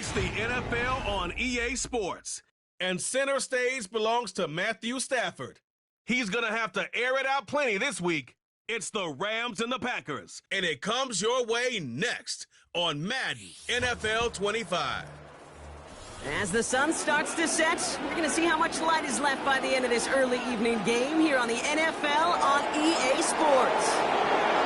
It's the NFL on EA Sports, and center stage belongs to Matthew Stafford. He's going to have to air it out plenty this week. It's the Rams and the Packers, and it comes your way next on Madden NFL 25. As the sun starts to set, we're going to see how much light is left by the end of this early evening game here on the NFL on EA Sports.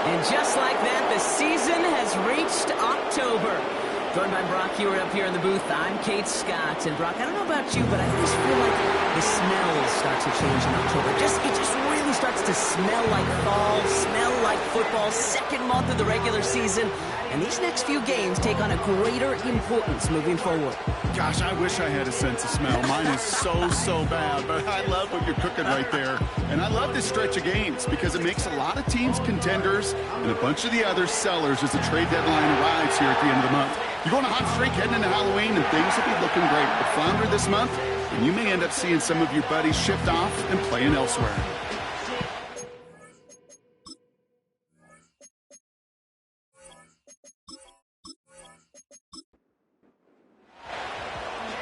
And just like that, the season has reached October. Joined by Brock Hewer up here in the booth, I'm Kate Scott. And Brock, I don't know about you, but I just feel like the smells start to change in October. It just really starts to smell like fall, smell like football, second month of the regular season. And these next few games take on a greater importance moving forward. Gosh, I wish I had a sense of smell. Mine is so bad, but I love what you're cooking right there. And I love this stretch of games because it makes a lot of teams contenders and a bunch of the other sellers as the trade deadline arrives here at the end of the month. You're going a hot streak heading into Halloween, and things will be looking great. But flounder this month, and you may end up seeing some of your buddies shipped off and playing elsewhere.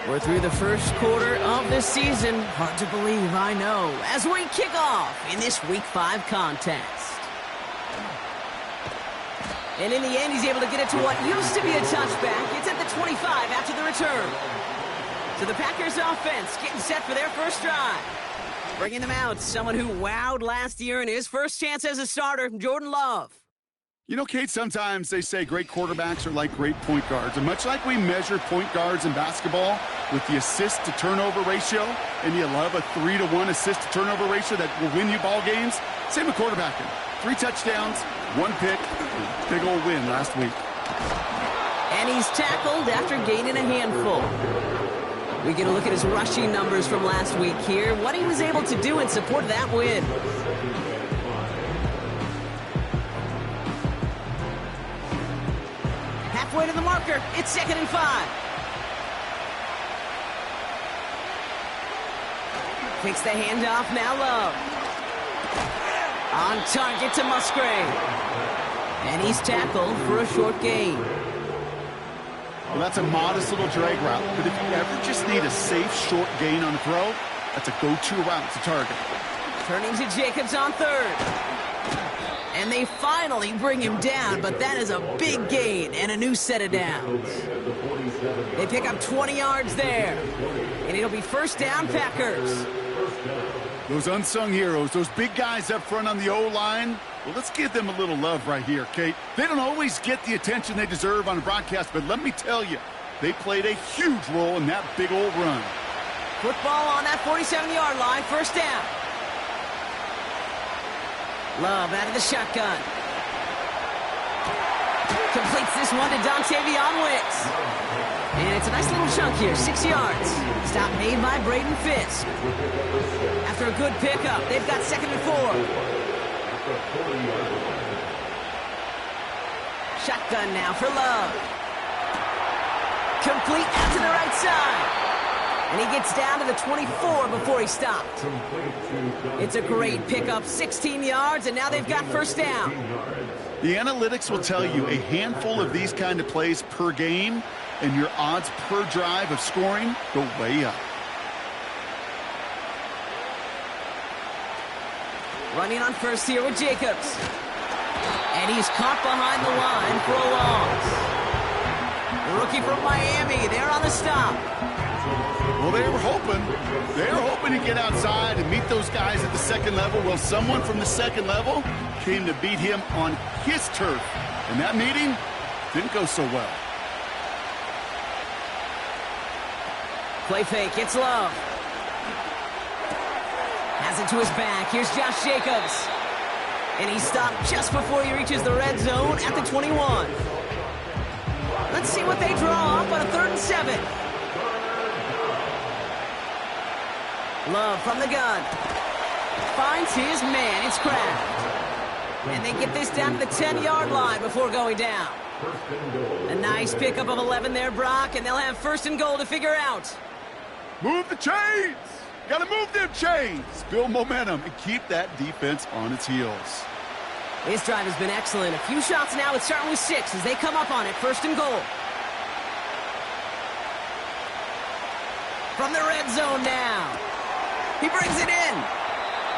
We're through the first quarter of the season. Hard to believe, I know, as we kick off in this Week 5 contest. And in the end, he's able to get it to what used to be a touchback. It's at the 25 after the return. So the Packers offense getting set for their first drive. Bringing them out, someone who wowed last year in his first chance as a starter, Jordan Love. You know, Kate, sometimes they say great quarterbacks are like great point guards. And much like we measure point guards in basketball with the assist-to-turnover ratio, and you love a 3-to-1 assist-to-turnover ratio that will win you ball games, same with quarterbacking. 3 touchdowns, 1 pick, big old win last week. And he's tackled after gaining a handful. We get a look at his rushing numbers from last week here, what he was able to do in support of that win. Halfway to the marker, it's 2nd and 5. Takes the handoff, now Love. On target to Musgrave. And he's tackled for a short gain. Well, that's a modest little drag route, but if you ever just need a safe, short gain on a throw, that's a go-to route to target. Turning to Jacobs on 3rd. And they finally bring him down, but that is a big gain and a new set of downs. They pick up 20 yards there, and it'll be first down, Packers. Those unsung heroes, those big guys up front on the O-line, well, let's give them a little love right here, Kate. They don't always get the attention they deserve on a broadcast, but let me tell you, they played a huge role in that big old run. Football on that 47-yard line, first down. Love out of the shotgun. Completes this one to Dontavion Wicks. And it's a nice little chunk here, 6 yards. Stop made by Braden Fisk. After a good pickup, they've got 2nd and 4. Shotgun now for Love. Complete out to the right side. And he gets down to the 24 before he stopped. It's a great pickup, 16 yards, and now they've got first down. The analytics will tell you a handful of these kind of plays per game, and your odds per drive of scoring go way up. Running on first here with Jacobs. And he's caught behind the line for a loss. The rookie from Miami, they're on the stop. Well, they were hoping to get outside and meet those guys at the second level. Well, someone from the second level came to beat him on his turf. And that meeting didn't go so well. Play fake, it's Love. Has it to his back. Here's Josh Jacobs. And he stopped just before he reaches the red zone at the 21. Let's see what they draw up on a 3rd and 7. Love from the gun. Finds his man. It's Kraft. And they get this down to the 10-yard line before going down. A nice pickup of 11 there, Brock, and they'll have 1st and goal to figure out. Move the chains! Gotta move them chains! Build momentum and keep that defense on its heels. This drive has been excellent. A few shots now. It's starting with 6 as they come up on it. 1st and goal. From the red zone now. He brings it in.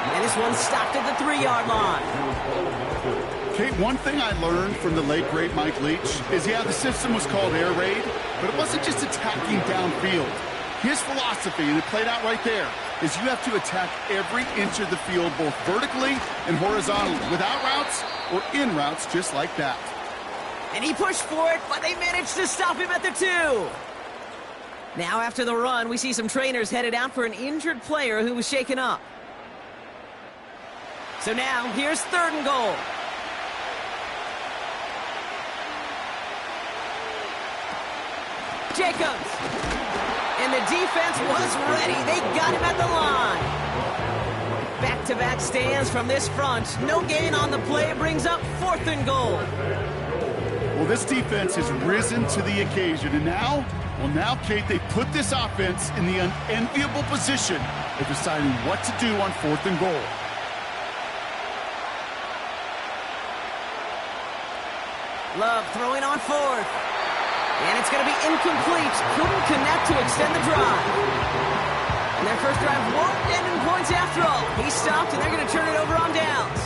And this one's stopped at the 3-yard line. Kate, one thing I learned from the late, great Mike Leach is, yeah, the system was called air raid, but it wasn't just attacking downfield. His philosophy, and it played out right there, is you have to attack every inch of the field, both vertically and horizontally, without routes or in routes, just like that. And he pushed for it, but they managed to stop him at the 2. Now after the run, we see some trainers headed out for an injured player who was shaken up. So now, here's 3rd and goal. Jacobs. And the defense was ready. They got him at the line. Back-to-back stands from this front. No gain on the play. Brings up 4th and goal. Well, this defense has risen to the occasion. And now, Kate, they put this offense in the unenviable position of deciding what to do on 4th and goal. Love throwing on 4th. And it's going to be incomplete. Couldn't connect to extend the drive. And their first drive won't end in points after all. He stopped, and they're going to turn it over on downs.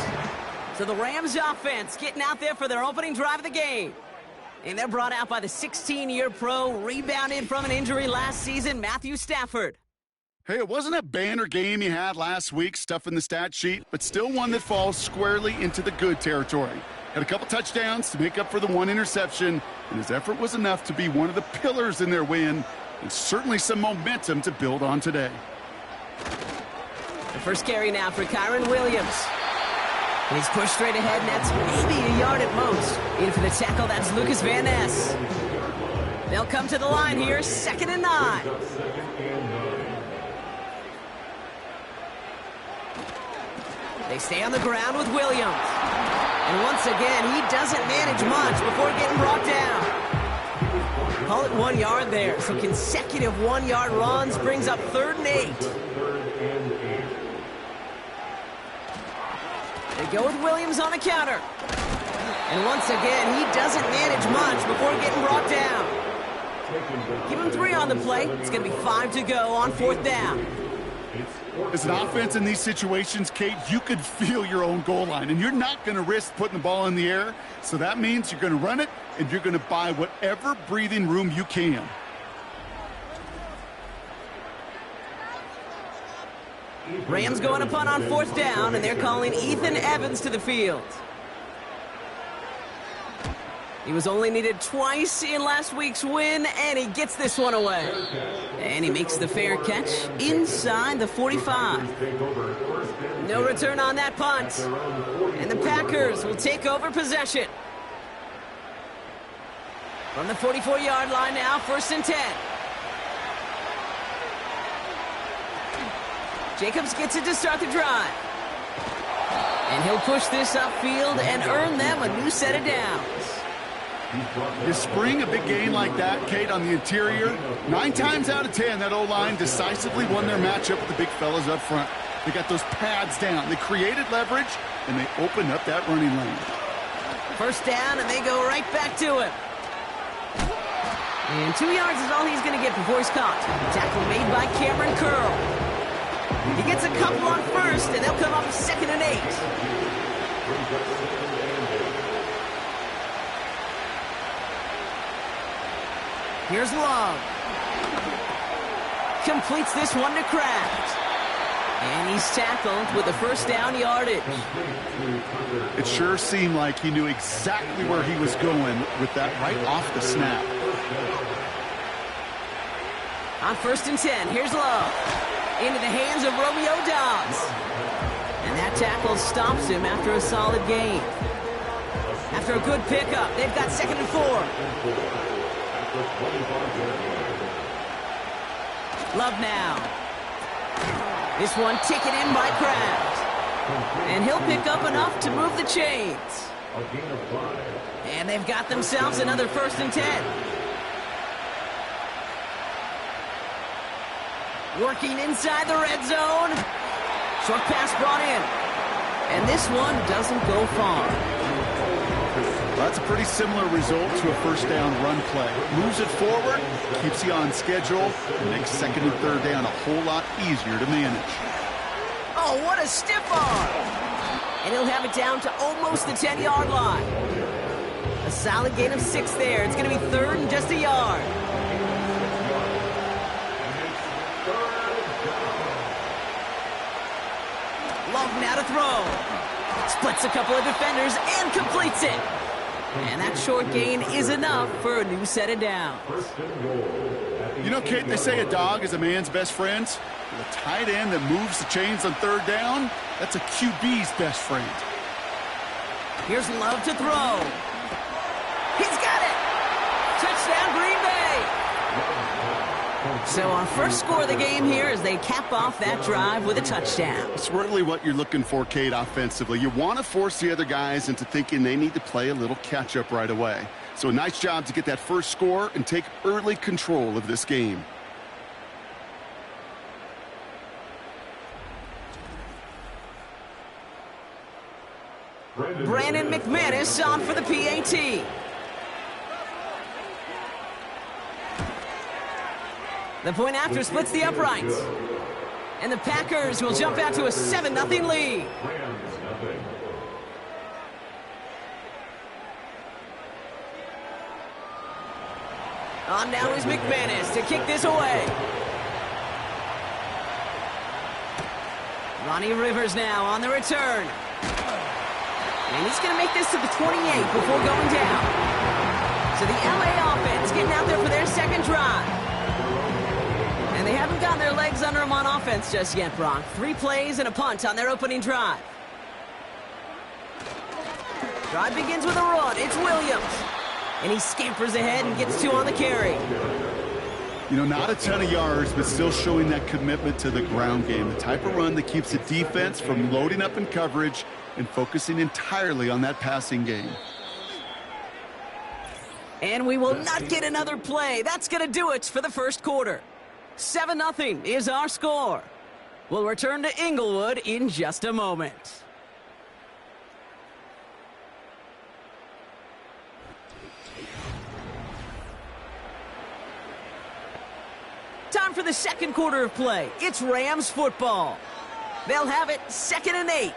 So the Rams offense getting out there for their opening drive of the game. And they're brought out by the 16-year pro, rebounded from an injury last season, Matthew Stafford. Hey, it wasn't a banner game you had last week, stuff in the stat sheet, but still one that falls squarely into the good territory. Had a couple touchdowns to make up for the 1 interception, and his effort was enough to be one of the pillars in their win, and certainly some momentum to build on today. The first carry now for Kyren Williams. He's pushed straight ahead, and that's maybe a yard at most. In for the tackle, that's Lucas Van Ness. They'll come to the line here, 2nd and 9. They stay on the ground with Williams. And once again, he doesn't manage much before getting brought down. Call it 1 yard there. So consecutive 1-yard runs brings up 3rd and 8. They go with Williams on the counter. And once again, he doesn't manage much before getting brought down. Give him 3 on the play. It's going to be 5 to go on 4th down. As an offense in these situations, Kate, you could feel your own goal line, and you're not going to risk putting the ball in the air. So that means you're going to run it, and you're going to buy whatever breathing room you can. Rams going to punt on 4th down, and they're calling Ethan Evans to the field. He was only needed twice in last week's win, and he gets this one away. And he makes the fair catch inside the 45. No return on that punt. And the Packers will take over possession. From the 44-yard line now, 1st and 10. Jacobs gets it to start the drive. And he'll push this upfield and earn them a new set of downs. You spring a big game like that, Kate, on the interior, 9 times out of 10, that O-line decisively won their matchup with the big fellas up front. They got those pads down. They created leverage, and they opened up that running lane. 1st down, and they go right back to him. And 2 yards is all he's going to get before he's caught. Tackle made by Cameron Curl. He gets a couple on 1st, and they'll come up 2nd and 8. Here's Love. Completes this one to Kraft. And he's tackled with the 1st down yardage. It sure seemed like he knew exactly where he was going with that right off the snap. On 1st and 10, here's Love. Into the hands of Romeo Doubs. And that tackle stops him after a solid gain. After a good pickup, they've got 2nd and 4. Love now. This one taken in by Kraft. And he'll pick up enough to move the chains. And they've got themselves another 1st and 10. Working inside the red zone. Short pass brought in. And this one doesn't go far. Well, that's a pretty similar result to a first down run play. Moves it forward, keeps you on schedule, and makes second and third down a whole lot easier to manage. Oh, what a stiff arm! And he'll have it down to almost the 10-yard line. A solid gain of 6 there. It's going to be third and just a yard. Love now to throw. Splits a couple of defenders and completes it. And that short gain is enough for a new set of downs. You know, Kate, they say a dog is a man's best friend. With a tight end that moves the chains on third down, that's a QB's best friend. Here's Love to throw. He's got it! Touchdown, Green Bay! So our first score of the game here as they cap off that drive with a touchdown. It's really what you're looking for, Kate, offensively. You want to force the other guys into thinking they need to play a little catch-up right away. So a nice job to get that first score and take early control of this game. Brandon McManus on for the PAT. The point after splits the uprights. And the Packers will jump out to a 7-0 lead. On now is McManus to kick this away. Ronnie Rivers now on the return. And he's going to make this to the 28 before going down. So the LA offense getting out there for their second drive. And they haven't gotten their legs under them on offense just yet, Brock. 3 plays and a punt on their opening drive. Drive begins with a run. It's Williams. And he scampers ahead and gets 2 on the carry. You know, not a ton of yards, but still showing that commitment to the ground game. The type of run that keeps the defense from loading up in coverage and focusing entirely on that passing game. And we will not get another play. That's going to do it for the first quarter. 7-0 is our score. We'll return to Inglewood in just a moment. Time for the second quarter of play. It's Rams football. They'll have it 2nd and 8.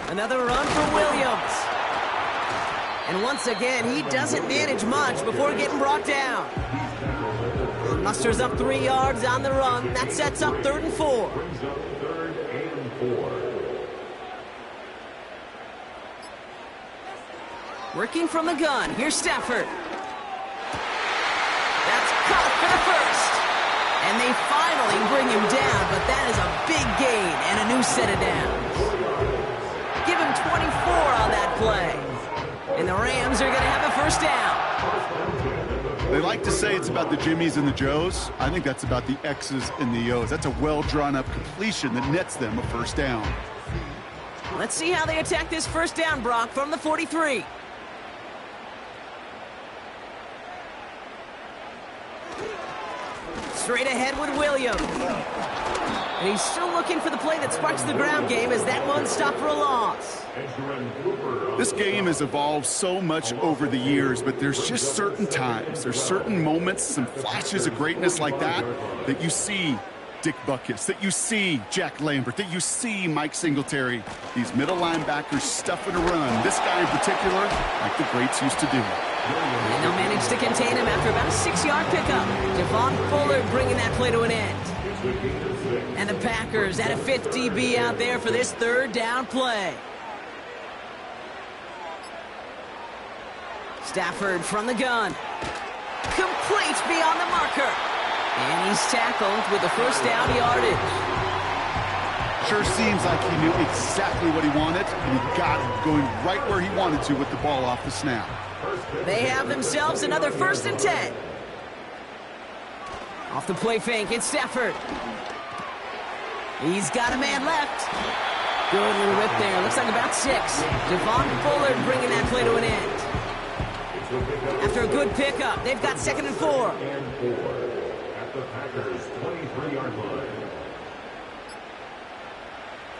Another run for Williams. And once again, he doesn't manage much before getting brought down. Musters up 3 yards on the run. That sets up 3rd and 4. Working from the gun. Here's Stafford. That's caught for the first. And they finally bring him down, but that is a big gain and a new set of downs. Give him 24 on that play. And the Rams are going to have a first down. They like to say it's about the Jimmies and the Joes. I think that's about the X's and the O's. That's a well-drawn-up completion that nets them a first down. Let's see how they attack this first down, Brock, from the 43. Straight ahead with Williams. And he's still looking for the play that sparks the ground game as that one stopped for a loss. This game has evolved so much over the years, but there's just certain times, there's certain moments, some flashes of greatness like that you see Dick Butkus, that you see Jack Lambert, that you see Mike Singletary. These middle linebackers stuffing a run. This guy in particular, like the greats used to do. And they'll manage to contain him after about a 6-yard pickup. Devon Fuller bringing that play to an end. And the Packers at a 5th DB out there for this 3rd down play. Stafford from the gun. Complete beyond the marker. And he's tackled with the first down yardage. Sure seems like he knew exactly what he wanted, and he got it going right where he wanted to with the ball off the snap. They have themselves another 1st and 10. Off the play fake, it's Stafford. He's got a man left. Good little rip there. Looks like about 6. Devon Fuller bringing that play to an end. After a good pickup, they've got 2nd and 4. At the Packers' 23-yard line.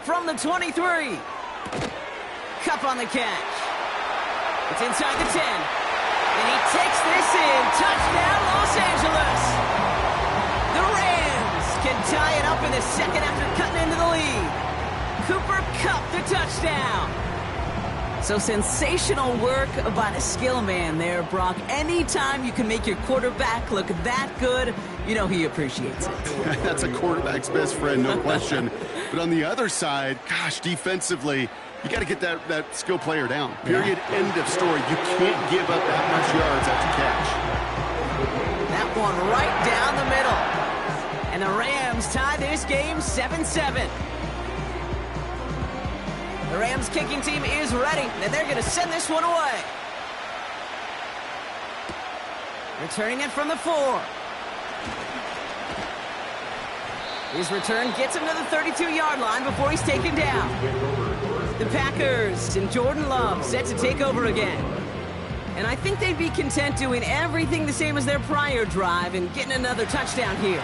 From the 23. Kupp on the catch. It's inside the 10. And he takes this in. Touchdown, Los Angeles. The Rams can tie it up in the second after cutting into the lead. Cooper Kupp, the touchdown. So sensational work by the skill man there, Brock. Anytime you can make your quarterback look that good, you know he appreciates it. That's a quarterback's best friend, no question. But on the other side, gosh, defensively, you got to get that skill player down. Period. Yeah. End of story. You can't give up that much yards after catch. That one right down the middle. And the Rams tie this game 7-7. The Rams kicking team is ready, and they're going to send this one away. Returning it from the 4. His return gets him to the 32-yard line before he's taken down. The Packers and Jordan Love set to take over again. And I think they'd be content doing everything the same as their prior drive and getting another touchdown here.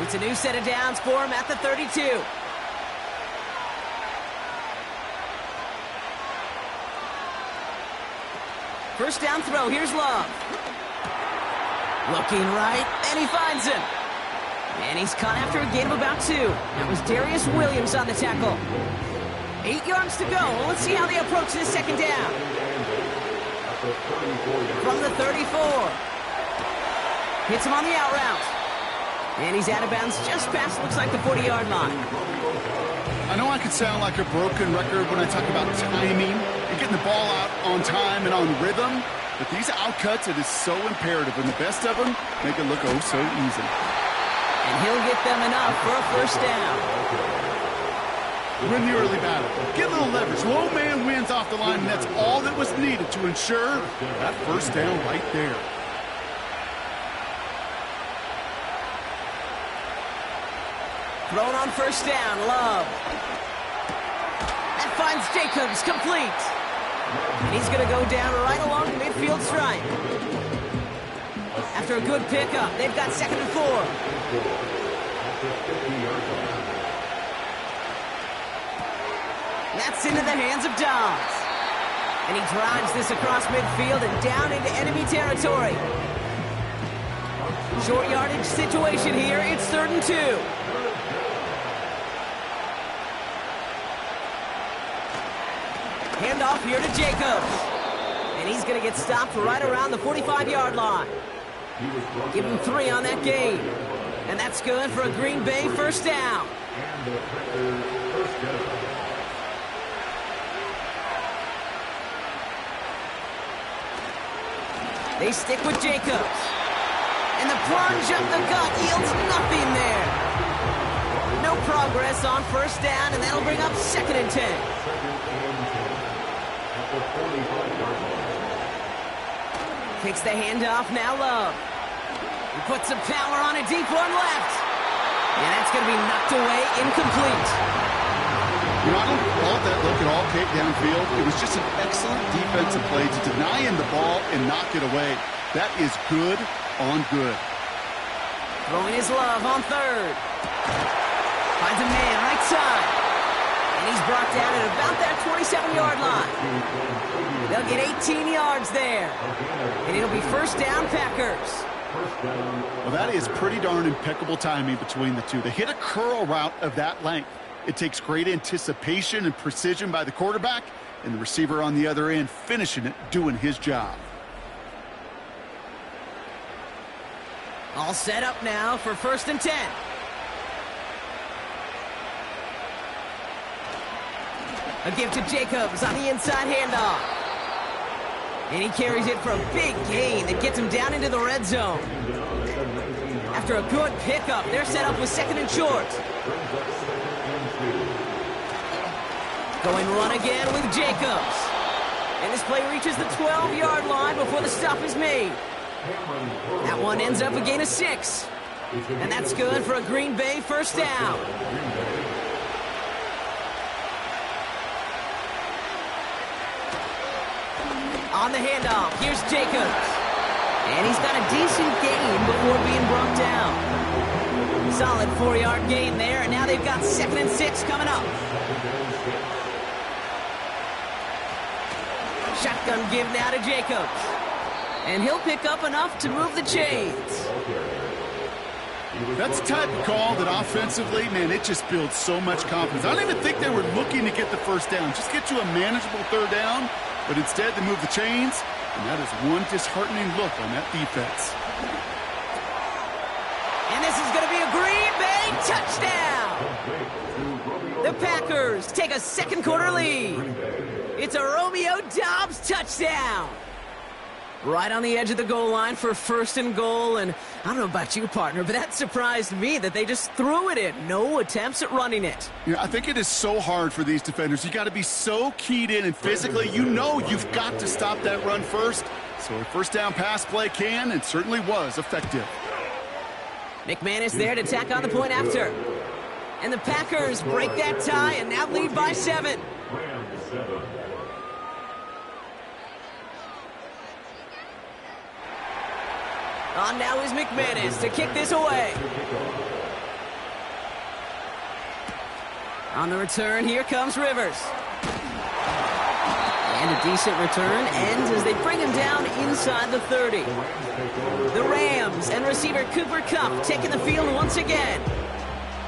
It's a new set of downs for him at the 32. First down throw, here's Love. Looking right, and he finds him. And he's caught after a gain of about 2. That was Darius Williams on the tackle. 8 yards to go. Let's see how they approach this second down. From the 34. Hits him on the out route. And he's out of bounds just past, looks like, the 40-yard line. I know I could sound like a broken record when I talk about timing and getting the ball out on time and on rhythm, but these outcuts, it is so imperative, and the best of them make it look oh so easy. And he'll get them enough for a first down. Win the early battle. Get a little leverage. Low man wins off the line, and that's all that was needed to ensure that first down right there. Thrown on first down, Love. That finds Jacobs, complete. And he's going to go down right along the midfield stripe. After a good pickup, they've got 2nd and 4. That's into the hands of Dobbs. And he drives this across midfield and down into enemy territory. Short yardage situation here. It's 3rd and 2. Handoff here to Jacobs. And he's going to get stopped right around the 45-yard line. Give him 3 on that game. And that's good for a Green Bay first down. They stick with Jacobs. And the plunge up the gut yields nothing there. No progress on first down, and that'll bring up 2nd and 10. Takes the handoff, now Love. He puts some power on a deep one left. And that's going to be knocked away, incomplete. You know, I don't fault that look at all Kate downfield. It was just an excellent defensive play to deny him the ball and knock it away. That is good on good. Throwing his Love on 3rd. Finds a man right side. And he's brought down at about that 27-yard line. They'll get 18 yards there. And it'll be first down, Packers. Well, that is pretty darn impeccable timing between the two. They hit a curl route of that length. It takes great anticipation and precision by the quarterback, and the receiver on the other end finishing it, doing his job. All set up now for 1st and 10. A give to Jacobs on the inside handoff. And he carries it for a big gain that gets him down into the red zone. After a good pickup, they're set up with 2nd and short. Going run again with Jacobs. And this play reaches the 12-yard line before the stop is made. That one ends up a gain of 6. And that's good for a Green Bay first down. On the handoff, here's Jacobs. And he's got a decent gain before being brought down. Solid 4-yard gain there, and now they've got 2nd and 6 coming up. Shotgun give now to Jacobs. And he'll pick up enough to move the chains. That's the type of call that offensively, man, it just builds so much confidence. I don't even think they were looking to get the first down. Just get you a manageable third down, but instead they move the chains, and that is one disheartening look on that defense. And this is going to be a Green Bay touchdown! The Packers take a second quarter lead. It's a Romeo Doubs touchdown! Right on the edge of the goal line for first and goal, and I don't know about you, partner, but that surprised me that they just threw it in. No attempts at running it. Yeah, I think it is so hard for these defenders. You got to be so keyed in, and physically, you know you've got to stop that run first. So a first down pass play can and certainly was effective. McManus there to tack on the point after. And the Packers break that tie and now lead by 7. On now is McManus to kick this away. On the return, here comes Rivers. And a decent return ends as they bring him down inside the 30. The Rams and receiver Cooper Kupp taking the field once again.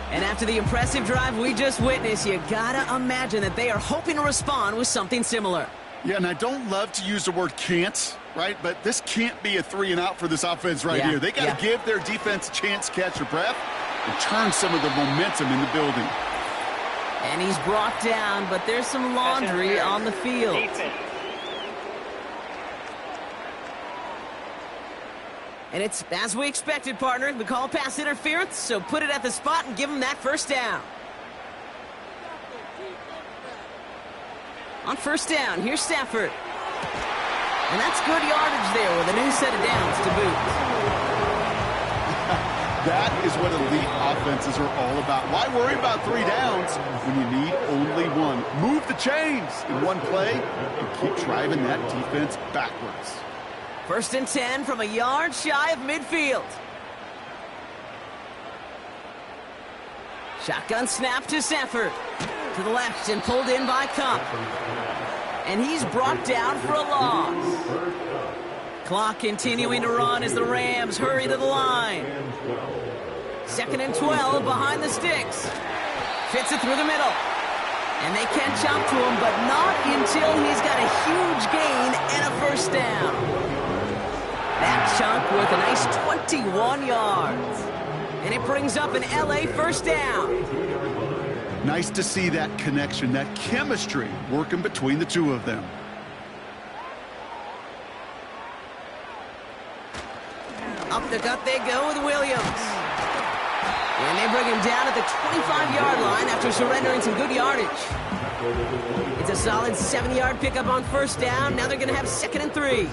And after the impressive drive we just witnessed, you gotta imagine that they are hoping to respond with something similar. Yeah, and I don't love to use the word can't, right? But this can't be a 3-and-out for this offense right here. They got to give their defense a chance to catch their breath and turn some of the momentum in the building. And he's brought down, but there's some laundry on the field. And it's as we expected, partner. The call pass interference, so put it at the spot and give him that first down. On first down, here's Stafford. And that's good yardage there with a new set of downs to boot. That is what elite offenses are all about. Why worry about 3 downs when you need only one? Move the chains in one play and keep driving that defense backwards. First and 10 from a yard shy of midfield. Shotgun snap to Stafford. To the left and pulled in by Kupp. And he's brought down for a loss. Clock continuing to run as the Rams hurry to the line. 2nd and 12 behind the sticks. Fits it through the middle. And they can jump to him, but not until he's got a huge gain and a first down. That chunk worth a nice 21 yards. And it brings up an LA first down. Nice to see that connection, that chemistry working between the two of them. Up the gut they go with Williams. And they bring him down at the 25-yard line after surrendering some good yardage. It's a solid 7-yard pickup on first down. Now they're going to have 2nd and 3.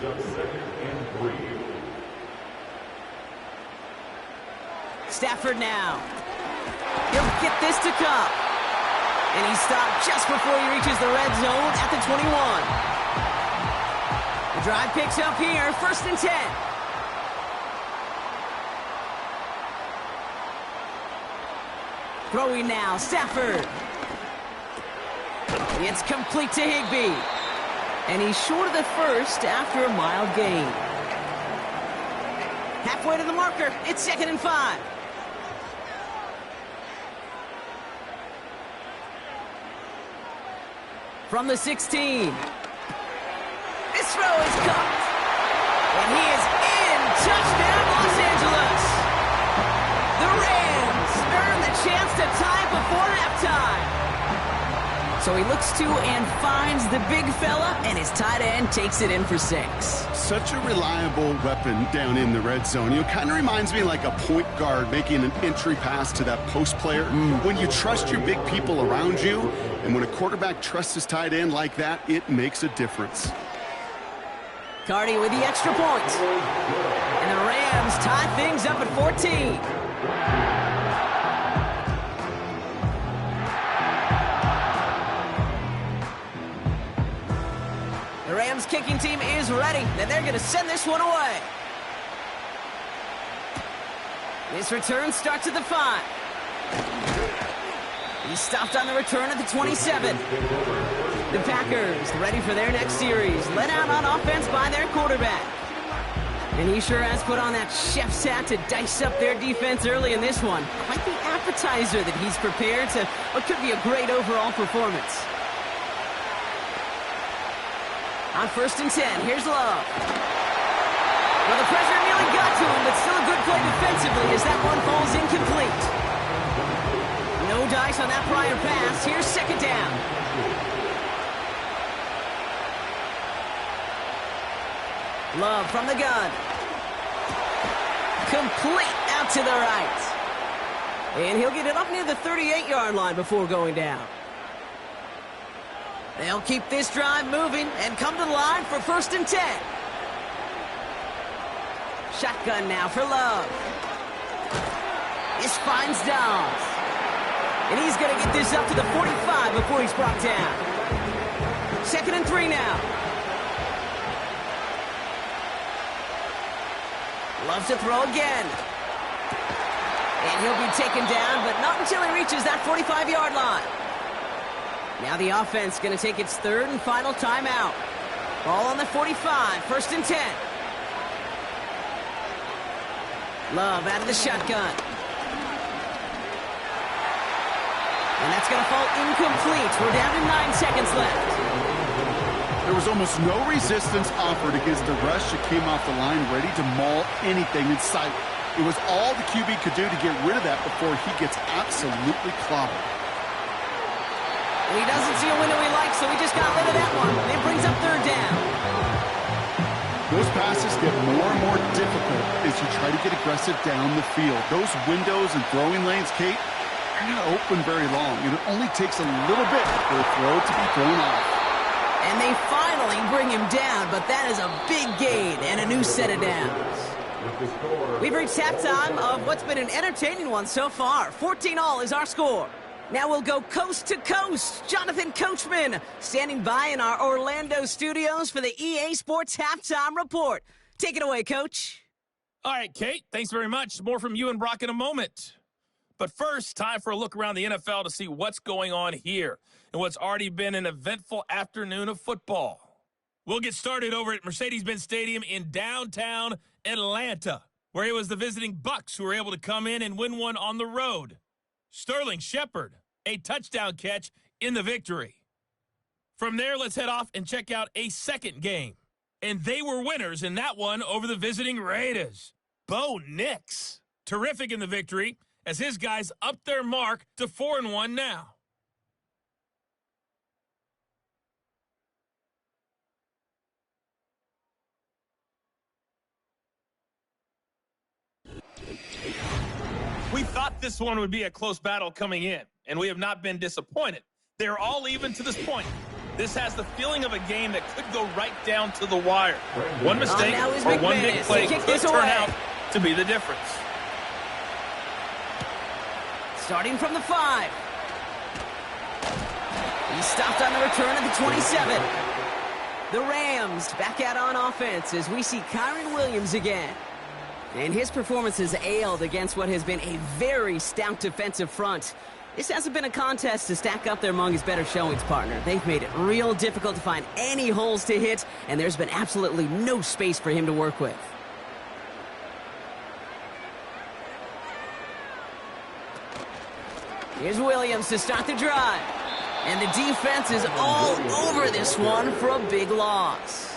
Stafford now. He'll get this to Kupp. And he stopped just before he reaches the red zone at the 21. The drive picks up here, 1st and 10. Throwing now, Stafford. It's complete to Higbee. And he's short of the first after a mild gain. Halfway to the marker, it's 2nd and 5. From the 16. This throw is caught. And he is in. Touchdown, Los Angeles. The Rams earn the chance to tie before halftime. So he looks to and finds the big fella, and his tight end takes it in for 6. Such a reliable weapon down in the red zone. You know, kind of reminds me like a point guard making an entry pass to that post player. When you trust your big people around you, and when a quarterback trusts his tight end like that, it makes a difference. Cardi with the extra point. And the Rams tie things up at 14. The Rams kicking team is ready, and they're going to send this one away. This return starts at the 5. He stopped on the return at the 27. The Packers ready for their next series, led out on offense by their quarterback. And he sure has put on that chef's hat to dice up their defense early in this one. Quite the appetizer that he's prepared to what could be a great overall performance. On 1st and 10, here's Love. Well, the pressure nearly got to him, but still a good play defensively as that one falls incomplete. No dice on that prior pass. Here's 2nd down. Love from the gun. Complete out to the right. And he'll get it up near the 38-yard line before going down. They'll keep this drive moving and come to the line for 1st and 10. Shotgun now for Love. This finds Dawes. And he's going to get this up to the 45 before he's brought down. 2nd and 3 now. Loves to throw again. And he'll be taken down, but not until he reaches that 45-yard line. Now the offense going to take its 3rd and final timeout. Ball on the 45, 1st and 10. Love out of the shotgun. And that's going to fall incomplete. We're down to 9 seconds left. There was almost no resistance offered against the rush that came off the line, ready to maul anything in sight. It was all the QB could do to get rid of that before he gets absolutely clobbered. He doesn't see a window he likes, so he just got rid of that one. It brings up 3rd down. Those passes get more and more difficult as you try to get aggressive down the field. Those windows and throwing lanes, Kate, they're not open very long. And it only takes a little bit for a throw to be thrown off. And they finally bring him down, but that is a big gain and a new set of downs. We've reached halftime of what's been an entertaining one so far. 14-all is our score. Now we'll go coast to coast. Jonathan Coachman standing by in our Orlando studios for the EA Sports Halftime Report. Take it away, Coach. All right, Kate, thanks very much. More from you and Brock in a moment. But first, time for a look around the NFL to see what's going on here and what's already been an eventful afternoon of football. We'll get started over at Mercedes-Benz Stadium in downtown Atlanta, where it was the visiting Bucs who were able to come in and win one on the road. Sterling Shepard, a touchdown catch in the victory. From there, let's head off and check out a second game. And they were winners in that one over the visiting Raiders. Bo Nix, terrific in the victory, as his guys upped their mark to 4-1 now. We thought this one would be a close battle coming in, and we have not been disappointed. They're all even to this point. This has the feeling of a game that could go right down to the wire. One mistake or one big play could turn out to be the difference. Starting from the 5. He stopped on the return at the 27. The Rams back out on offense as we see Kyren Williams again. And his performance has ailed against what has been a very stout defensive front. This hasn't been a contest to stack up there among his better showings, partner. They've made it real difficult to find any holes to hit, and there's been absolutely no space for him to work with. Here's Williams to start the drive. And the defense is all over this one for a big loss.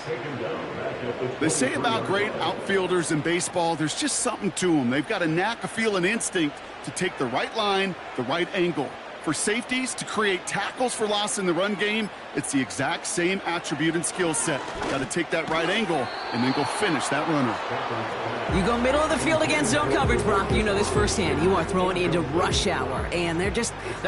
They say about great outfielders in baseball, there's just something to them. They've got a knack, a feel, and instinct to take the right line, the right angle. For safeties to create tackles for loss in the run game, it's the exact same attribute and skill set. Got to take that right angle and then go finish that runner. You go middle of the field against zone coverage, Brock. You know this firsthand. You are throwing into rush hour, and there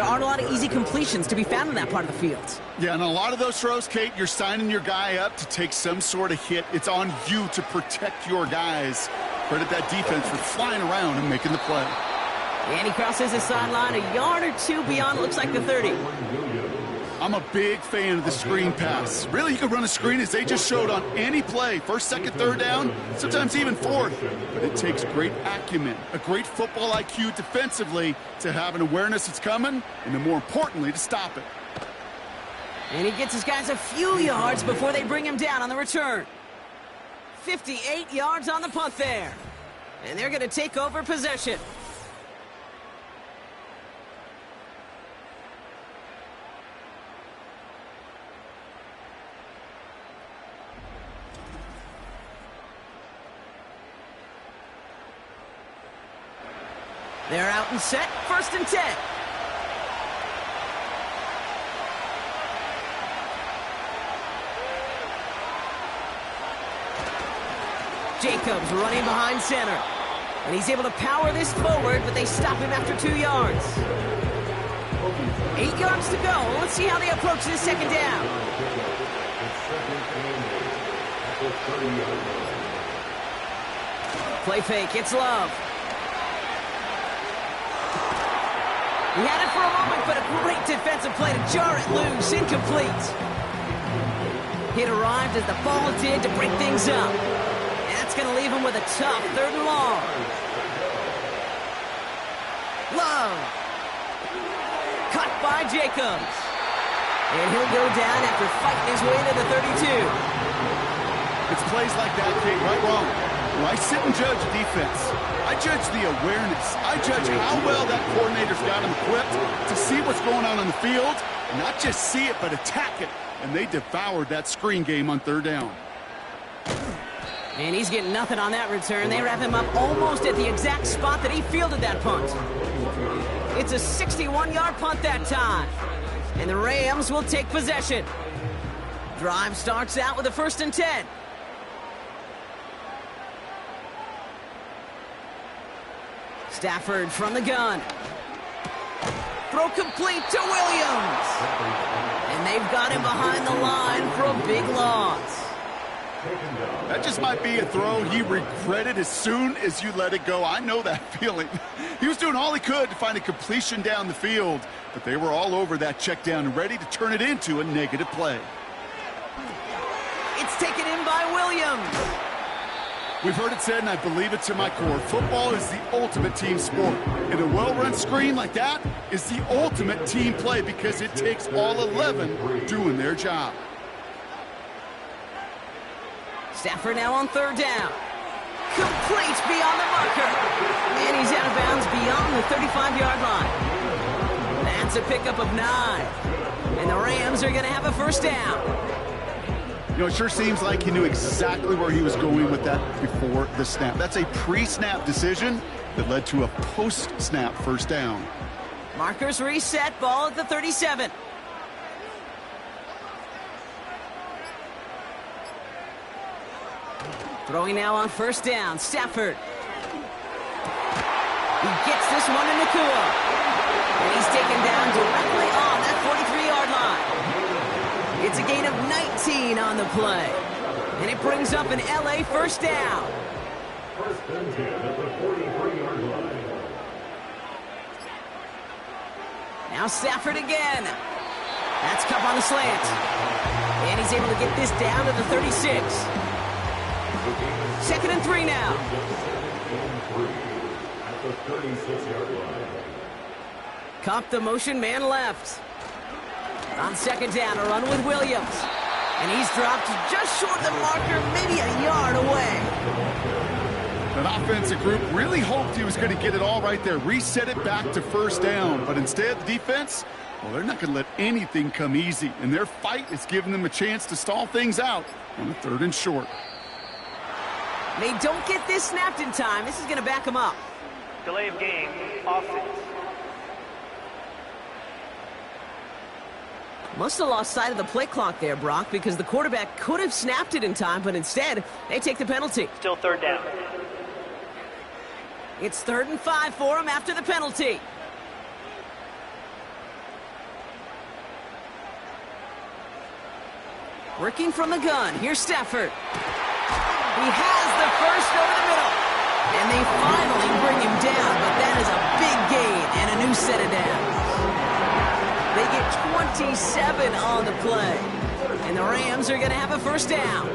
aren't a lot of easy completions to be found in that part of the field. Yeah, and a lot of those throws, Kate, you're signing your guy up to take some sort of hit. It's on you to protect your guys. Credit that defense for flying around and making the play. And he crosses the sideline a yard or two beyond, looks like the 30. I'm a big fan of the screen pass. Really, you can run a screen as they just showed on any play. First, second, third down, sometimes even fourth. But it takes great acumen, a great football IQ defensively to have an awareness it's coming, and then more importantly, to stop it. And he gets his guys a few yards before they bring him down on the return. 58 yards on the punt there. And they're going to take over possession. They're out and set, 1st and 10. Jacobs running behind center. And he's able to power this forward, but they stop him after 2 yards. 8 yards to go. Let's see how they approach this 2nd down. Play fake, it's Love. He had it for a moment, but a great defensive play to jar it loose. Incomplete. Hit arrived as the ball did to break things up. And that's going to leave him with a tough 3rd and long. Love. Cut by Jacobs. And he'll go down after fighting his way to the 32. It's plays like that, Kate, right wrong. When I sit and judge defense, I judge the awareness. I judge how well that coordinator's got him equipped to see what's going on the field, and not just see it, but attack it. And they devoured that screen game on 3rd down. And he's getting nothing on that return. They wrap him up almost at the exact spot that he fielded that punt. It's a 61-yard punt that time. And the Rams will take possession. Drive starts out with a 1st and 10. Stafford from the gun. Throw complete to Williams. And they've got him behind the line for a big loss. That just might be a throw he regretted as soon as you let it go. I know that feeling. He was doing all he could to find a completion down the field, but they were all over that check down, ready to turn it into a negative play. It's taken in by Williams. We've heard it said, and I believe it to my core, football is the ultimate team sport. And a well-run screen like that is the ultimate team play because it takes all 11 doing their job. Stafford now on 3rd down. Complete beyond the marker. And he's out of bounds beyond the 35-yard line. That's a pickup of 9. And the Rams are going to have a 1st down. You know, it sure seems like he knew exactly where he was going with that before the snap. That's a pre-snap decision that led to a post-snap 1st down. Markers reset, ball at the 37. Throwing now on 1st down, Stafford. He gets this one to Nakua. And he's taken down directly on that 43-yard line. It's a gain of 19 on the play. And it brings up an LA 1st down. 1st and 10 at the 43-yard line. Now Stafford again. That's Kupp on the slant. And he's able to get this down to the 36. 2nd and 3 now. At the 36-yard line. Kupp, the motion man left. On 2nd down, a run with Williams. And he's dropped just short of the marker, maybe a yard away. That offensive group really hoped he was going to get it all right there, reset it back to 1st down. But instead, the defense, well, they're not going to let anything come easy. And their fight is giving them a chance to stall things out on the 3rd and short. They don't get this snapped in time. This is going to back them up. Delay of game, offense. Must have lost sight of the play clock there, Brock, because the quarterback could have snapped it in time, but instead, they take the penalty. Still 3rd down. It's 3rd and 5 for him after the penalty. Working from the gun, here's Stafford. He has the 1st over the middle. And they finally bring him down, but that is a big gain and a new set of downs. They get 27 on the play. And the Rams are going to have a 1st down.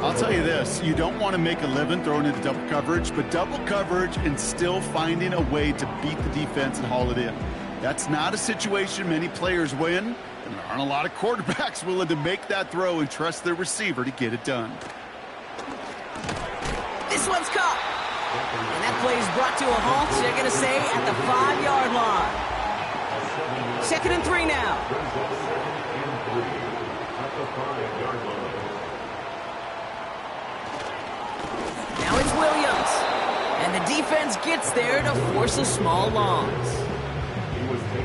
I'll tell you this, you don't want to make a living throwing into double coverage, but double coverage and still finding a way to beat the defense and haul it in. That's not a situation many players win, and there Aren't a lot of quarterbacks willing to make that throw and trust their receiver to get it done. This one's caught. And that play is brought to a halt, they're going to say, at the 5-yard line. 2nd and 3 now. Now it's Williams. And the defense gets there to force a small loss.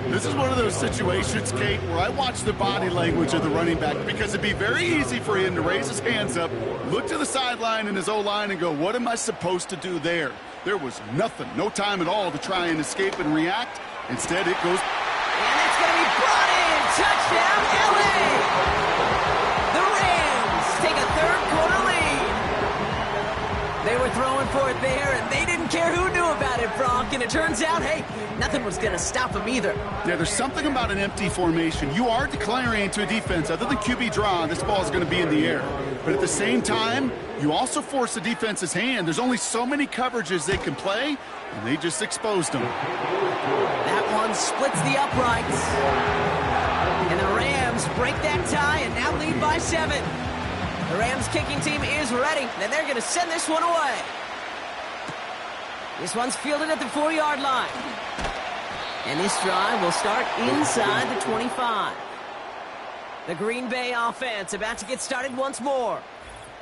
This is one of those situations, Kate, where I watch the body language of the running back because it'd be very easy for him to raise his hands up, look to the sideline in his O-line and go, what am I supposed to do there? There was nothing, no time at all to try and escape and react. Instead, it goes... And it's going to be brought in. Touchdown, LA! The Rams take a third-quarter lead. They were throwing for it there, and they didn't care who knew about it, Brock. And it turns out, hey, nothing was going to stop them either. Yeah, there's something about an empty formation. You are declaring to a defense, other than QB draw, this ball is going to be in the air. But at the same time, you also force the defense's hand. There's only so many coverages they can play, and they just exposed them. That one splits the uprights. And the Rams break that tie and now lead by 7. The Rams kicking team is ready, and they're going to send this one away. This one's fielded at the 4-yard line. And this drive will start inside the 25. The Green Bay offense about to get started once more.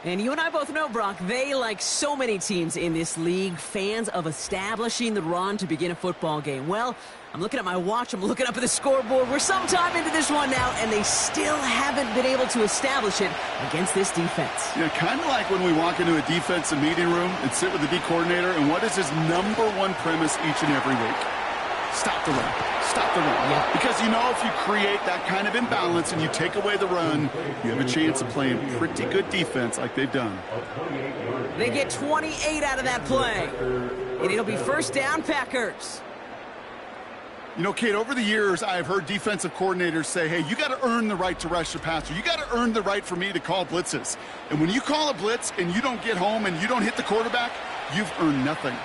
And you and I both know, Brock, they, like so many teams in this league, fans of establishing the run to begin a football game. Well, I'm looking at my watch, I'm looking up at the scoreboard. We're sometime into this one now, and they still haven't been able to establish it against this defense. Yeah, kind of like when we walk into a defensive meeting room and sit with the D coordinator, and what is his #1 premise each and every week? Stop the run. Stop the run. Yeah. Because you know if you create that kind of imbalance and you take away the run, you have a chance of playing pretty good defense like they've done. They get 28 out of that play. And it'll be first down, Packers. You know, Kate, over the years, I've heard defensive coordinators say, hey, you got to earn the right to rush the passer. You got to earn the right for me to call blitzes. And when you call a blitz and you don't get home and you don't hit the quarterback, you've earned nothing.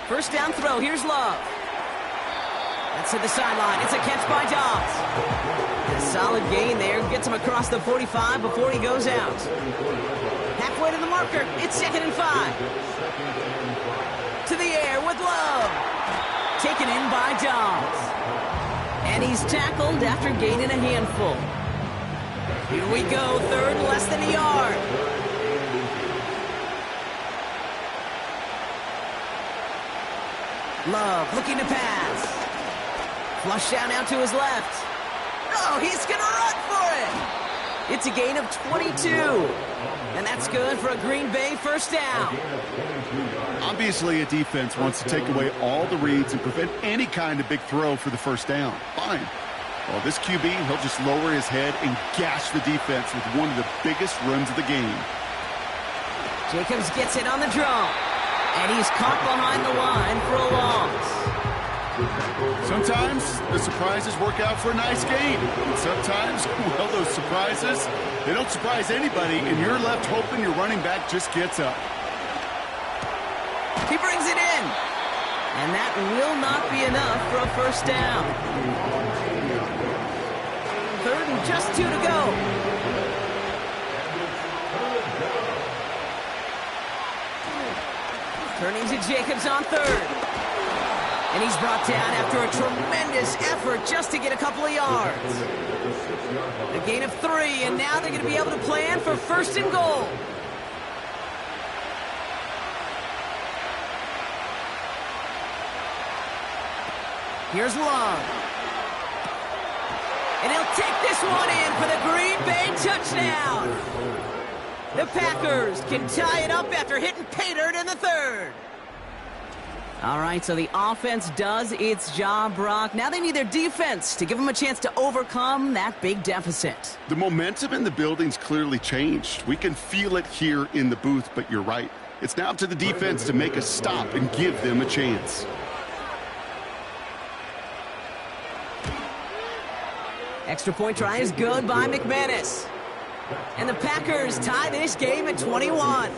First down throw. Here's Love. That's to the sideline. It's a catch by Dobbs. A solid gain there. Gets him across the 45 before he goes out. Halfway to the marker. It's 2nd and 5. To the air with Love. Taken in by Dobbs. And he's tackled after gaining a handful. Here we go. 3rd, less than a yard. Love looking to pass. Flush down out to his left. Oh, he's going to run for it. It's a gain of 22. And that's good for a Green Bay first down. Obviously, a defense wants to take away all the reads and prevent any kind of big throw for the first down. Fine. Well, this QB, he'll just lower his head and gash the defense with one of the biggest runs of the game. Jacobs gets it on the draw. And he's caught behind the line for a loss. Sometimes the surprises work out for a nice game. And sometimes, well, those surprises, they don't surprise anybody, and you're left hoping your running back just gets up. He brings it in. And that will not be enough for a first down. 3rd and just 2 to go. Turning to Jacobs on 3rd. And he's brought down after a tremendous effort just to get a couple of yards. A gain of 3, and now they're going to be able to plan for 1st and goal. Here's Love. And he'll take this one in for the Green Bay touchdown. The Packers can tie it up after hitting pay dirt in the 3rd. All right, so the offense does its job, Brock. Now they need their defense to give them a chance to overcome that big deficit. The momentum in the building's clearly changed. We can feel it here in the booth, but you're right. It's now up to the defense to make a stop and give them a chance. Extra point try is good by McManus. And the Packers tie this game at 21.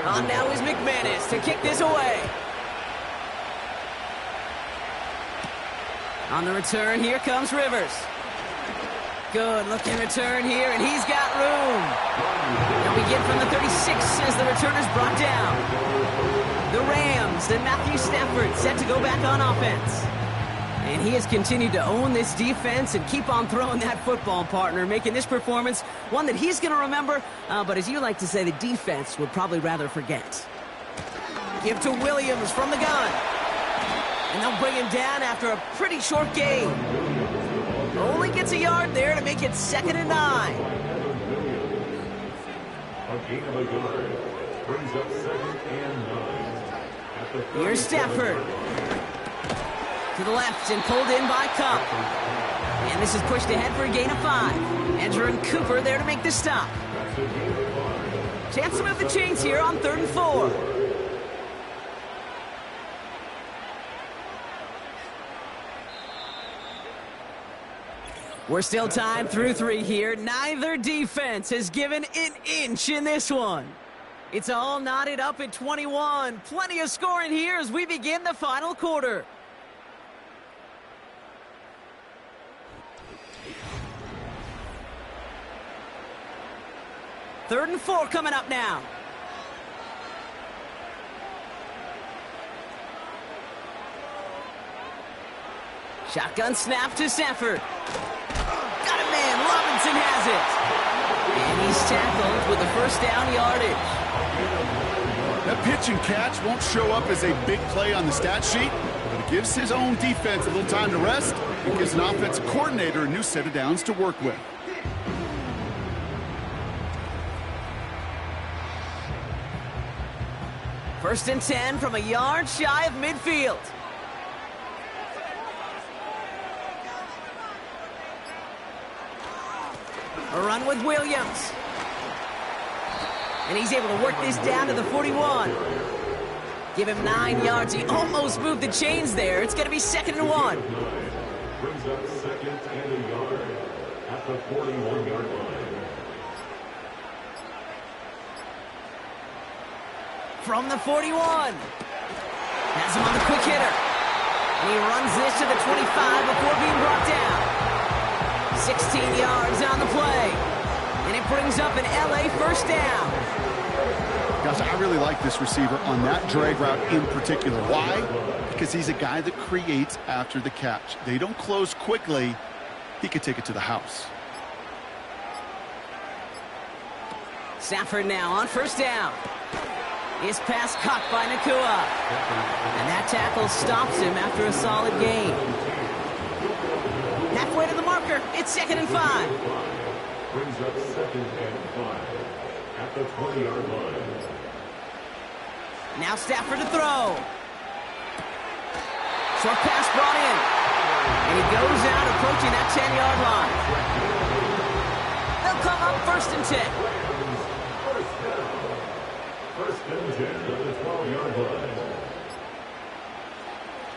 On now is McManus to kick this away. On the return, here comes Rivers. Good looking return here, and he's got room. They'll begin from the 36 as the return is brought down. The Rams and Matthew Stafford set to go back on offense. And he has continued to own this defense and keep on throwing that football, partner, making this performance one that he's going to remember, but as you like to say, the defense would probably rather forget. Give to Williams from the gun. And they'll bring him down after a pretty short gain. Only gets a yard there to make it 2nd and 9. A gain of a yard brings up 2nd and 9. Here's Stafford. To the left and pulled in by Cup. And this is pushed ahead for a gain of 5. Edgerrin Cooper there to make the stop. Chance to move the chains here on 3rd and 4. We're still tied through 3 here. Neither defense has given an inch in this one. It's all knotted up at 21. Plenty of scoring here as we begin the final quarter. Third and 4 coming up now. Shotgun snap to Stafford. Got a man. Robinson has it. And he's tackled with the first down yardage. That pitch and catch won't show up as a big play on the stat sheet, but it gives his own defense a little time to rest and gives an offensive coordinator a new set of downs to work with. First and 10 from a yard shy of midfield. A run with Williams. And he's able to work this down to the 41. Give him 9 yards. He almost moved the chains there. It's going to be 2nd and 1. Brings up 2nd and a yard at the 41-yard line. From the 41. Has him on the quick hitter. And he runs this to the 25 before being brought down. 16 yards on the play. And it brings up an LA first down. Gosh, I really like this receiver on that drag route in particular. Why? Because he's a guy that creates after the catch. They don't close quickly. He could take it to the house. Stafford now on first down. His pass caught by Nacua. And that tackle stops him after a solid gain. Halfway to the marker. It's 2nd and 5. Brings up 2nd and 5 at the 20-yard line. Now Stafford to throw. Short pass brought in. And he goes out approaching that 10-yard line. They'll come up 1st and 10. First and 10 at the 12-yard line.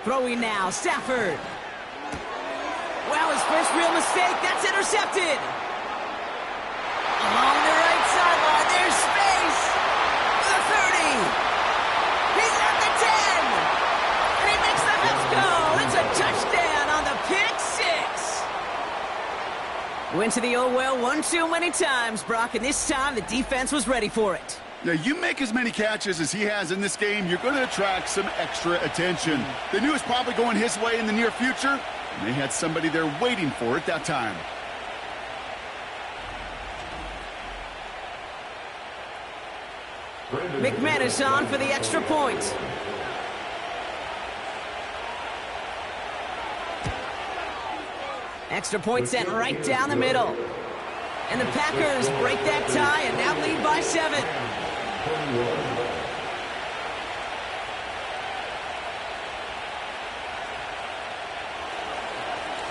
Throwing now, Stafford. Well, his first real mistake. That's intercepted. Along the right sideline, there's space. The 30. He's at the 10. And he makes the Mets go. It's a touchdown on the pick 6. Went to the oh well one too many times, Brock, and this time the defense was ready for it. Now, you make as many catches as he has in this game, you're going to attract some extra attention. They knew it was probably going his way in the near future, and they had somebody there waiting for it that time. McManus on for the extra point. Extra point sent right down the middle. And the Packers break that tie and now lead by 7.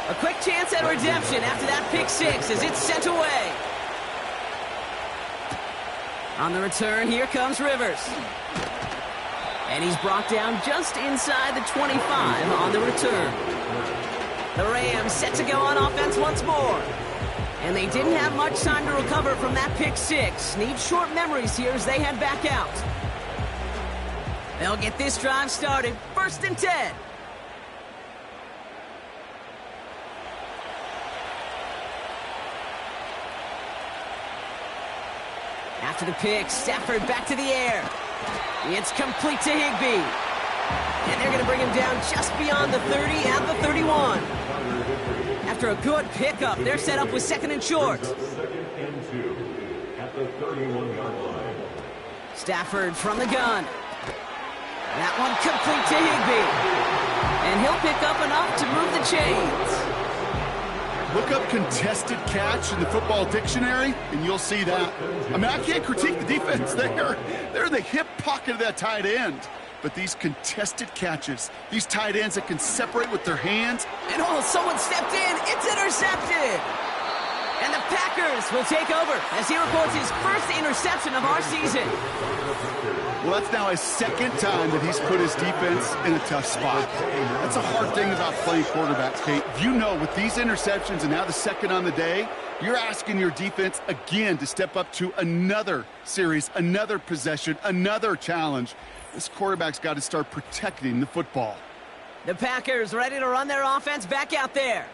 A quick chance at redemption after that pick 6 as it's sent away. On the return, here comes Rivers. And he's brought down just inside the 25 on the return. The Rams set to go on offense once more. And they didn't have much time to recover from that pick 6. Need short memories here as they head back out. They'll get this drive started. 1st and 10. After the pick, Stafford back to the air. It's complete to Higbee. And they're going to bring him down just beyond the 30 and the 31. After a good pickup, they're set up with 2nd and short. 2nd and 2 at the 31-yard line. Stafford from the gun. That one complete to Higbee. And he'll pick up enough to move the chains. Look up contested catch in the football dictionary, and you'll see that. I mean, I can't critique the defense there. They're in the hip pocket of that tight end. But these contested catches, these tight ends that can separate with their hands. And someone stepped in. It's intercepted. And the Packers will take over as he records his first interception of our season. Well, that's now his 2nd time that he's put his defense in a tough spot. That's a hard thing about playing quarterback, Kate. You know, with these interceptions and now the 2nd on the day, you're asking your defense again to step up to another series, another possession, another challenge. This quarterback's got to start protecting the football. The Packers ready to run their offense back out there.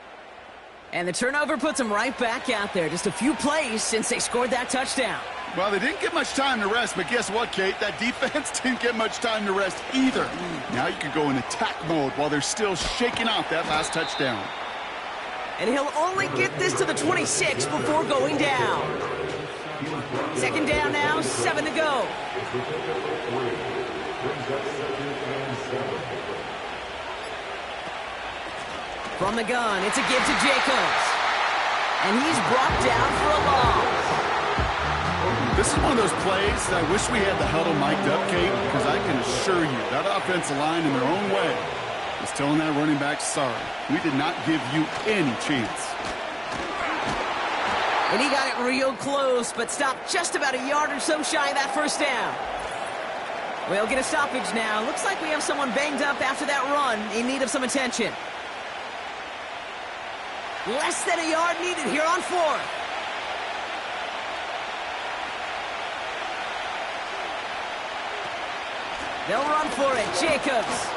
And the turnover puts them right back out there. Just a few plays since they scored that touchdown. Well, they didn't get much time to rest, but guess what, Kate? That defense didn't get much time to rest either. Now you can go in attack mode while they're still shaking off that last touchdown. And he'll only get this to the 26 before going down. 2nd down now, 7 to go. From the gun, it's a give to Jacobs. And he's brought down for a loss. This is one of those plays that I wish we had the huddle mic'd up, Kate, because I can assure you that offensive line in their own way is telling that running back, sorry, we did not give you any chance. And he got it real close, but stopped just about a yard or so shy of that 1st down. We'll get a stoppage now. Looks like we have someone banged up after that run in need of some attention. Less than a yard needed here on 4th. They'll run for it. Jacobs.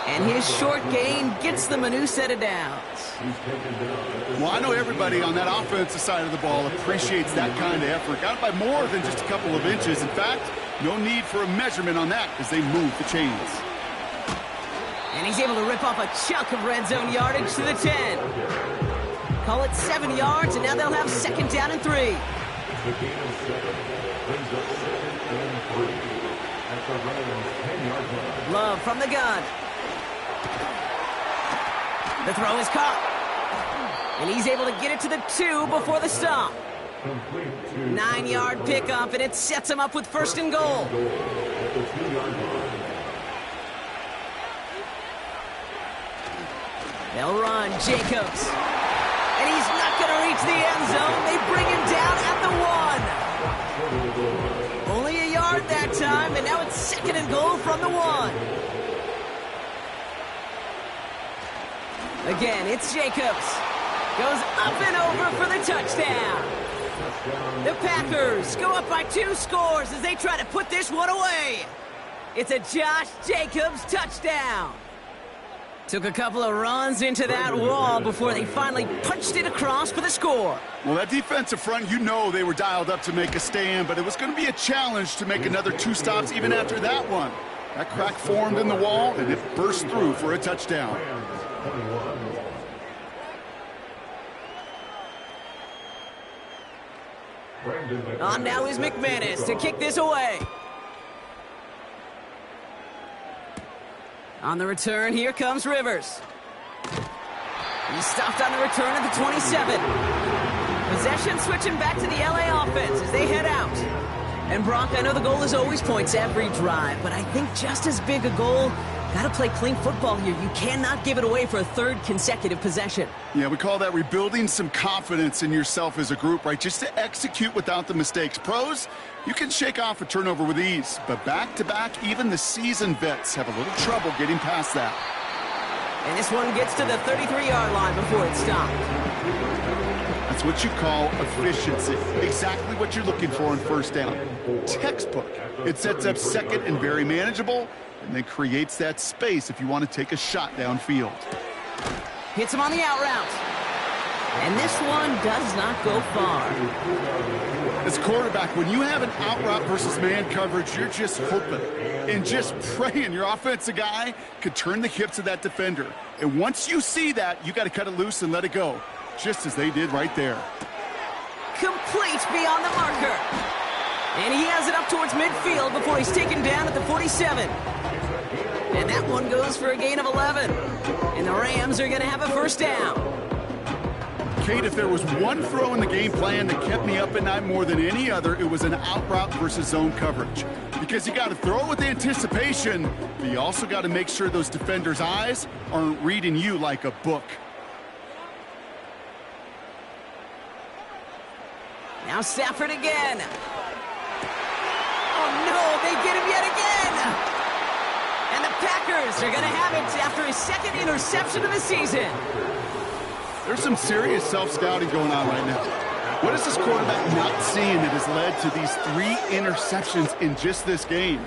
And his short gain gets them a new set of downs. Well, I know everybody on that offensive side of the ball appreciates that kind of effort. Got it by more than just a couple of inches. In fact, no need for a measurement on that as they move the chains. And he's able to rip off a chunk of red zone yardage to the 10. Call it 7 yards, and now they'll have 2nd down and 3. The gain of 7 brings up 2nd and 3 at the Rams 10-yard line. Love from the gun. The throw is caught. And he's able to get it to the 2 before the stop. 9-yard pickup, and it sets him up with 1st and goal. At the 2-yard line. They'll run. Jacobs. And he's not going to reach the end zone. They bring him down at the 1. Only a yard that time, and now it's 2nd and goal from the 1. Again, it's Jacobs. Goes up and over for the touchdown. The Packers go up by 2 scores as they try to put this one away. It's a Josh Jacobs touchdown. Took a couple of runs into that wall before they finally punched it across for the score. Well, that defensive front, you know they were dialed up to make a stand, but it was going to be a challenge to make another 2 stops even after that one. That crack formed in the wall, and it burst through for a touchdown. On now is McManus to kick this away. On the return, here comes Rivers. He stopped on the return at the 27. Possession switching back to the LA offense as they head out. And Brock, I know the goal is always points every drive, but I think just as big a goal, got to play clean football here. You cannot give it away for a 3rd consecutive possession. Yeah, we call that rebuilding some confidence in yourself as a group, right? Just to execute without the mistakes. Pros, you can shake off a turnover with ease, but back-to-back, even the seasoned vets have a little trouble getting past that. And this one gets to the 33-yard line before it's stopped. That's what you call efficiency. Exactly what you're looking for on 1st down. Textbook. It sets up 2nd and very manageable. and then creates that space if you want to take a shot downfield. Hits him on the out route. And this one does not go far. As quarterback, when you have an out route versus man coverage, you're just hoping and just praying your offensive guy could turn the hips of that defender. And once you see that, you got to cut it loose and let it go, just as they did right there. Complete beyond the marker. And he has it up towards midfield before he's taken down at the 47. And that one goes for a gain of 11. And the Rams are going to have a first down. Kate, if there was one throw in the game plan that kept me up at night more than any other, it was an out route versus zone coverage. Because you got to throw it with anticipation, but you also got to make sure those defenders' eyes aren't reading you like a book. Now Stafford again. Oh no, they get him yet again. And the Packers are going to have it after his second interception of the season. There's some serious self-scouting going on right now. What is this quarterback not seeing that has led to these 3 interceptions in just this game?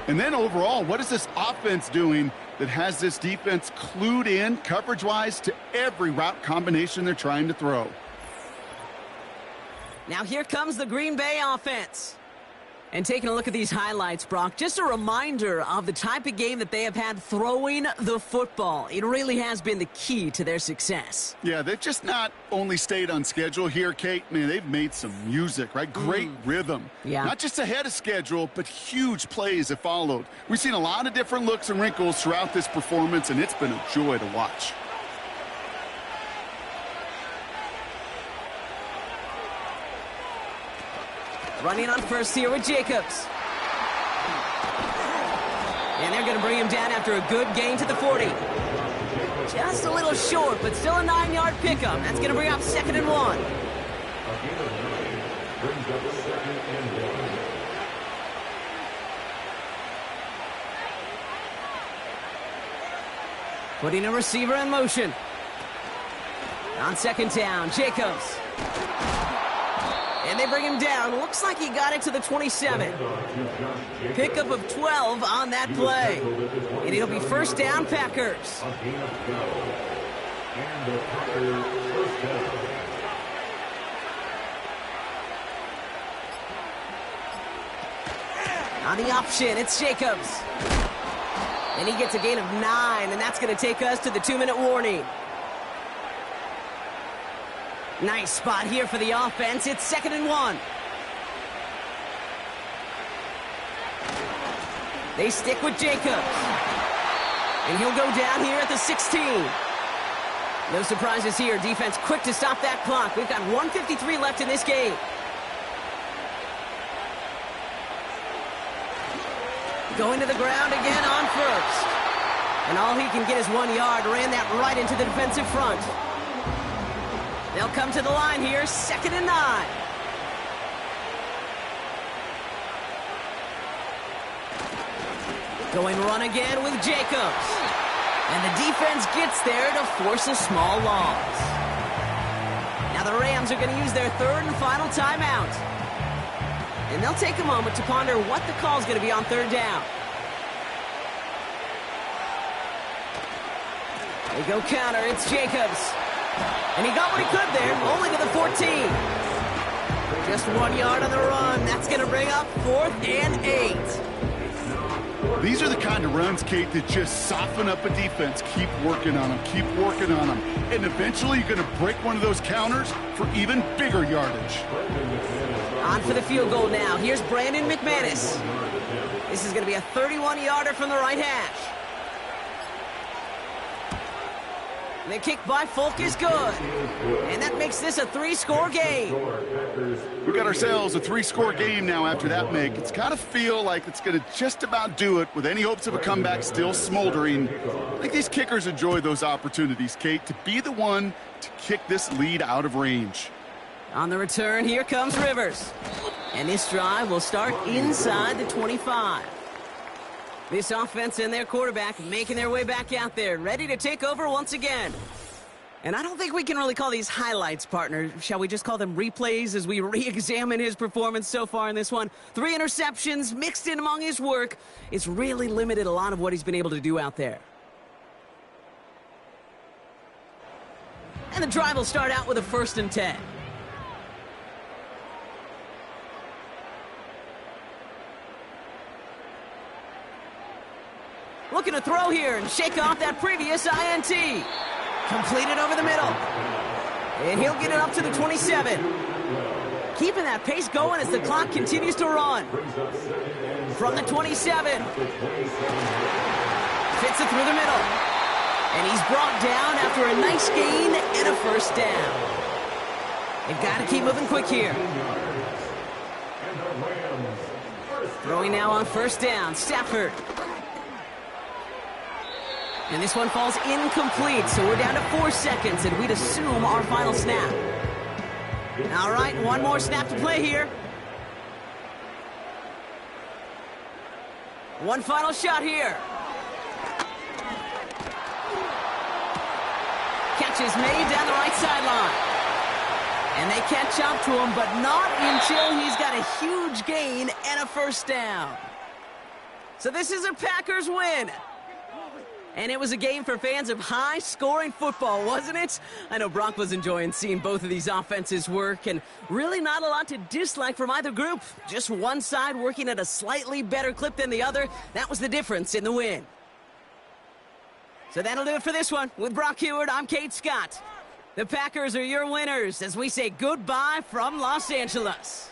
And then overall, what is this offense doing that has this defense clued in coverage-wise to every route combination they're trying to throw? Now here comes the Green Bay offense. And taking a look at these highlights, Brock, just a reminder of the type of game that they have had throwing the football. It really has been the key to their success. Yeah, they've just not only stayed on schedule here, Kate. Man, they've made some music, right? Great rhythm. Yeah. Not just ahead of schedule, but huge plays have followed. We've seen a lot of different looks and wrinkles throughout this performance, and it's been a joy to watch. Running on first here with Jacobs. And they're going to bring him down after a good gain to the 40. Just a little short, but still a 9-yard pickup. That's going to bring up 2nd and 1. Putting a receiver in motion. On 2nd down, Jacobs. And they bring him down. Looks like he got it to the 27. Pickup of 12 on that play. And it'll be first down, Packers. On the option, it's Jacobs. And he gets a gain of 9, and that's going to take us to the 2-minute warning. Nice spot here for the offense. It's 2nd and 1. They stick with Jacobs. And he'll go down here at the 16. No surprises here. Defense quick to stop that clock. We've got 1:53 left in this game. Going to the ground again on first. And all he can get is 1 yard. Ran that right into the defensive front. They'll come to the line here, 2nd and 9. Going run again with Jacobs. And the defense gets there to force a small loss. Now the Rams are going to use their 3rd and final timeout. And they'll take a moment to ponder what the call is going to be on 3rd down. They go counter, it's Jacobs. And he got what he could there, only to the 14. Just 1 yard on the run. That's going to bring up 4th and 8. These are the kind of runs, Kate, that just soften up a defense. Keep working on them, keep working on them. And eventually you're going to break one of those counters for even bigger yardage. On for the field goal now. Here's Brandon McManus. This is going to be a 31-yarder from the right hash. The kick by Folk is good. And that makes this a 3-score game. We got ourselves a 3-score game now after that make. It's got to feel like it's going to just about do it with any hopes of a comeback still smoldering. I think these kickers enjoy those opportunities, Kate, to be the one to kick this lead out of range. On the return, here comes Rivers. And this drive will start inside the 25. This offense and their quarterback making their way back out there, ready to take over once again. And I don't think we can really call these highlights, partner. Shall we just call them replays as we re-examine his performance so far in this one? 3 interceptions mixed in among his work. It's really limited a lot of what he's been able to do out there. And the drive will start out with a 1st and 10. Looking to throw here and shake off that previous INT. Completed over the middle. And he'll get it up to the 27. Keeping that pace going as the clock continues to run. From the 27. Fits it through the middle. And he's brought down after a nice gain and a 1st down. They've got to keep moving quick here. Throwing now on 1st down, Stafford. And this one falls incomplete, so we're down to 4 seconds, and we'd assume our final snap. All right, one more snap to play here. One final shot here. Catch is made down the right sideline. And they catch up to him, but not until he's got a huge gain and a 1st down. So this is a Packers win. And it was a game for fans of high-scoring football, wasn't it? I know Brock was enjoying seeing both of these offenses work, and really not a lot to dislike from either group. Just one side working at a slightly better clip than the other. That was the difference in the win. So that'll do it for this one. With Brock Huard, I'm Kate Scott. The Packers are your winners as we say goodbye from Los Angeles.